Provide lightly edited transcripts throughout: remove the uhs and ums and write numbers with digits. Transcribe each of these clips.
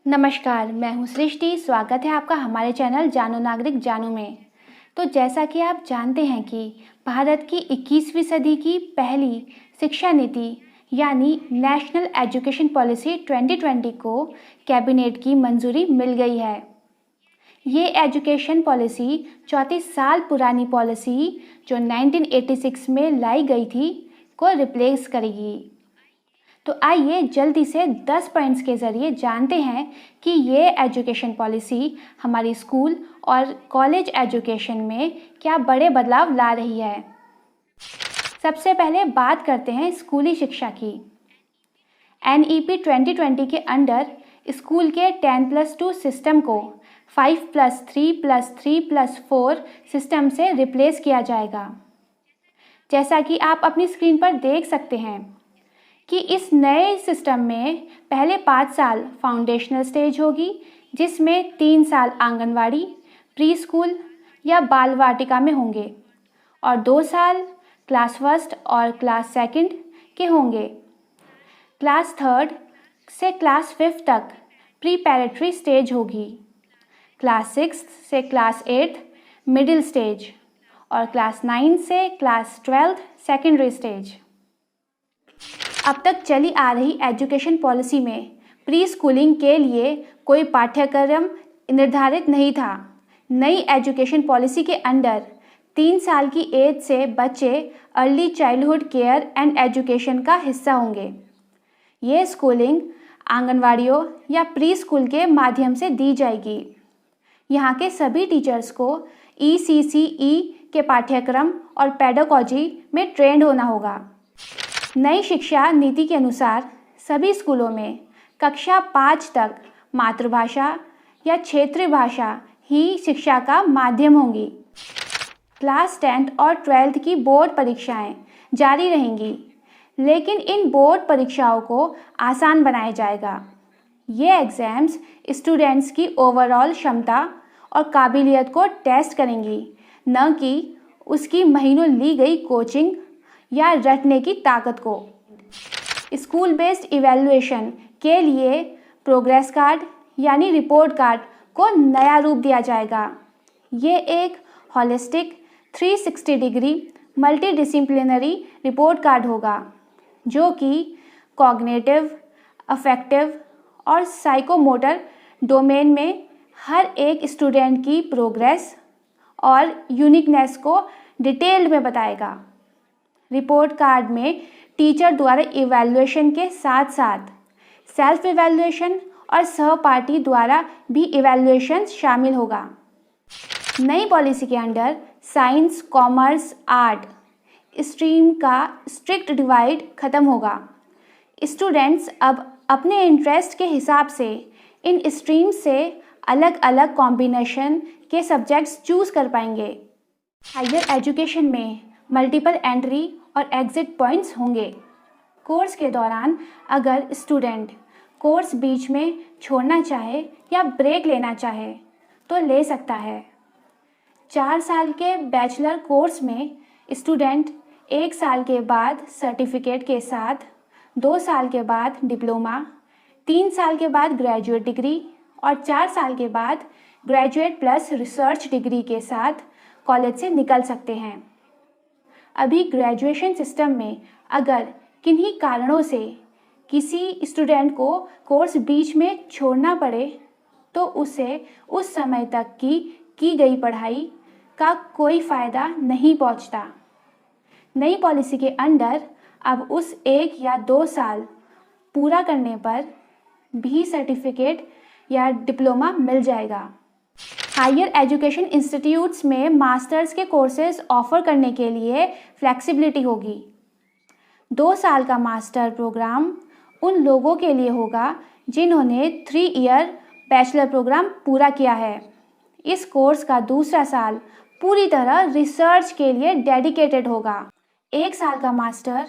नमस्कार, मैं हूँ सृष्टि। स्वागत है आपका हमारे चैनल जानो नागरिक जानो में। तो जैसा कि आप जानते हैं कि भारत की 21वीं सदी की पहली शिक्षा नीति यानी नेशनल एजुकेशन पॉलिसी 2020 को कैबिनेट की मंजूरी मिल गई है। ये एजुकेशन पॉलिसी 34 साल पुरानी पॉलिसी जो 1986 में लाई गई थी को रिप्लेस करेगी। तो आइए जल्दी से 10 पॉइंट्स के ज़रिए जानते हैं कि ये एजुकेशन पॉलिसी हमारी स्कूल और कॉलेज एजुकेशन में क्या बड़े बदलाव ला रही है। सबसे पहले बात करते हैं स्कूली शिक्षा की। NEP 2020 के अंडर स्कूल के 10+2 सिस्टम को 5+3+3+4 सिस्टम से रिप्लेस किया जाएगा। जैसा कि आप अपनी स्क्रीन पर देख सकते हैं कि इस नए सिस्टम में पहले 5 साल फाउंडेशनल स्टेज होगी, जिसमें 3 साल आंगनवाड़ी, प्री स्कूल या बाल वाटिका में होंगे और 2 साल क्लास फर्स्ट और क्लास सेकंड के होंगे। क्लास थर्ड से क्लास फिफ्थ तक प्रीपैरेटरी स्टेज होगी। क्लास सिक्स से क्लास एट्थ मिडिल स्टेज और क्लास 9 से क्लास 12 सेकेंडरी स्टेज। अब तक चली आ रही एजुकेशन पॉलिसी में प्री स्कूलिंग के लिए कोई पाठ्यक्रम निर्धारित नहीं था। नई एजुकेशन पॉलिसी के अंडर 3 साल की एज से बच्चे early childhood care and education का हिस्सा होंगे। ये स्कूलिंग आंगनवाड़ियों या प्री स्कूल के माध्यम से दी जाएगी। यहाँ के सभी टीचर्स को ECCE के पाठ्यक्रम और पेडागोजी में ट्रेंड होना होगा। नई शिक्षा नीति के अनुसार सभी स्कूलों में कक्षा 5 तक मातृभाषा या क्षेत्रीय भाषा ही शिक्षा का माध्यम होंगी। क्लास 10 और 12th की बोर्ड परीक्षाएं जारी रहेंगी, लेकिन इन बोर्ड परीक्षाओं को आसान बनाया जाएगा। ये एग्ज़ाम्स स्टूडेंट्स की ओवरऑल क्षमता और काबिलियत को टेस्ट करेंगी, न कि उसकी महीनों ली गई कोचिंग या रटने की ताकत को। स्कूल बेस्ड इवैल्यूएशन के लिए प्रोग्रेस कार्ड यानी रिपोर्ट कार्ड को नया रूप दिया जाएगा। ये एक holistic 360 degree multidisciplinary report card होगा, जो कि कॉग्निटिव, अफेक्टिव और साइकोमोटर डोमेन में हर एक स्टूडेंट की प्रोग्रेस और यूनिकनेस को डिटेल्ड में बताएगा। रिपोर्ट कार्ड में टीचर द्वारा इवैल्यूएशन के साथ साथ सेल्फ इवैल्यूएशन और सहपाठी द्वारा भी इवैल्यूएशन शामिल होगा। नई पॉलिसी के under science, commerce, art stream का स्ट्रिक्ट डिवाइड खत्म होगा। स्टूडेंट्स अब अपने इंटरेस्ट के हिसाब से इन स्ट्रीम से अलग अलग कॉम्बिनेशन के सब्जेक्ट्स चूज़ कर पाएंगे। हायर एजुकेशन में मल्टीपल एंट्री और एग्जिट पॉइंट्स होंगे। कोर्स के दौरान अगर स्टूडेंट कोर्स बीच में छोड़ना चाहे या ब्रेक लेना चाहे तो ले सकता है। 4 साल के बैचलर कोर्स में स्टूडेंट 1 साल के बाद सर्टिफिकेट के साथ, 2 साल के बाद डिप्लोमा, 3 साल के बाद ग्रेजुएट डिग्री और 4 साल के बाद ग्रेजुएट प्लस रिसर्च डिग्री के साथ कॉलेज से निकल सकते हैं। अभी ग्रेजुएशन सिस्टम में अगर किन्हीं कारणों से किसी स्टूडेंट को कोर्स बीच में छोड़ना पड़े तो उसे उस समय तक की गई पढ़ाई का कोई फ़ायदा नहीं पहुंचता। नई पॉलिसी के अंडर अब उस 1 या 2 साल पूरा करने पर भी सर्टिफिकेट या डिप्लोमा मिल जाएगा। हायर एजुकेशन इंस्टीट्यूट्स में मास्टर्स के कोर्सेज ऑफर करने के लिए फ्लेक्सिबिलिटी होगी। 2 साल का मास्टर प्रोग्राम उन लोगों के लिए होगा जिन्होंने 3 ईयर बैचलर प्रोग्राम पूरा किया है। इस कोर्स का दूसरा साल पूरी तरह रिसर्च के लिए डेडिकेटेड होगा। 1 साल का मास्टर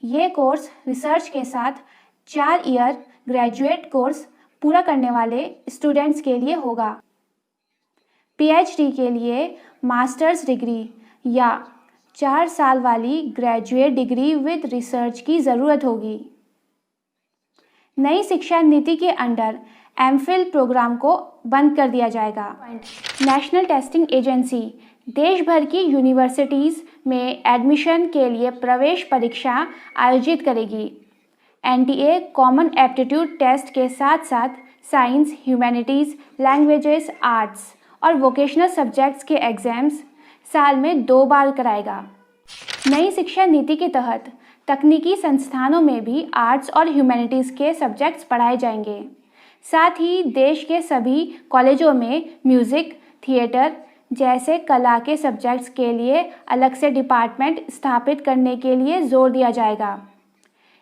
ये कोर्स रिसर्च के साथ 4 ईयर ग्रेजुएट कोर्स पूरा करने वाले स्टूडेंट्स के लिए होगा। PhD के लिए मास्टर्स डिग्री या 4 साल वाली ग्रेजुएट डिग्री विद रिसर्च की ज़रूरत होगी। नई शिक्षा नीति के अंडर एमफिल प्रोग्राम को बंद कर दिया जाएगा। नेशनल टेस्टिंग एजेंसी देश भर की यूनिवर्सिटीज़ में एडमिशन के लिए प्रवेश परीक्षा आयोजित करेगी। एनटीए कॉमन एप्टीट्यूड टेस्ट के साथ साथ साइंस, ह्यूमैनिटीज़, लैंग्वेजेस, आर्ट्स और वोकेशनल सब्जेक्ट्स के एग्ज़ाम्स साल में 2 बार कराएगा। नई शिक्षा नीति के तहत तकनीकी संस्थानों में भी आर्ट्स और ह्यूमैनिटीज़ के सब्जेक्ट्स पढ़ाए जाएंगे। साथ ही देश के सभी कॉलेजों में म्यूज़िक, थिएटर जैसे कला के सब्जेक्ट्स के लिए अलग से डिपार्टमेंट स्थापित करने के लिए जोर दिया जाएगा।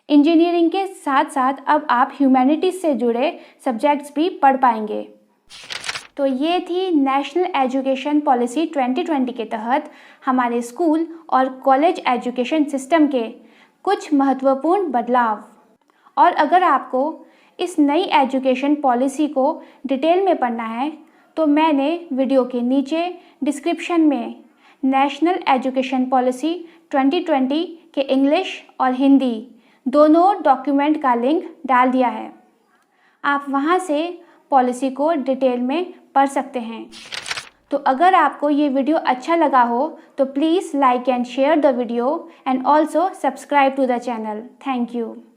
इंजीनियरिंग के साथ साथ अब आप ह्यूमैनिटीज़ से जुड़े सब्जेक्ट्स भी पढ़ पाएंगे। तो ये थी नेशनल एजुकेशन पॉलिसी 2020 के तहत हमारे स्कूल और कॉलेज एजुकेशन सिस्टम के कुछ महत्वपूर्ण बदलाव। और अगर आपको इस नई एजुकेशन पॉलिसी को डिटेल में पढ़ना है तो मैंने वीडियो के नीचे डिस्क्रिप्शन में नेशनल एजुकेशन पॉलिसी 2020 के इंग्लिश और हिंदी दोनों डॉक्यूमेंट का लिंक डाल दिया है। आप वहां से पॉलिसी को डिटेल में पढ़ सकते हैं। तो अगर आपको ये वीडियो अच्छा लगा हो तो please like and share the video and also subscribe to the channel. Thank you.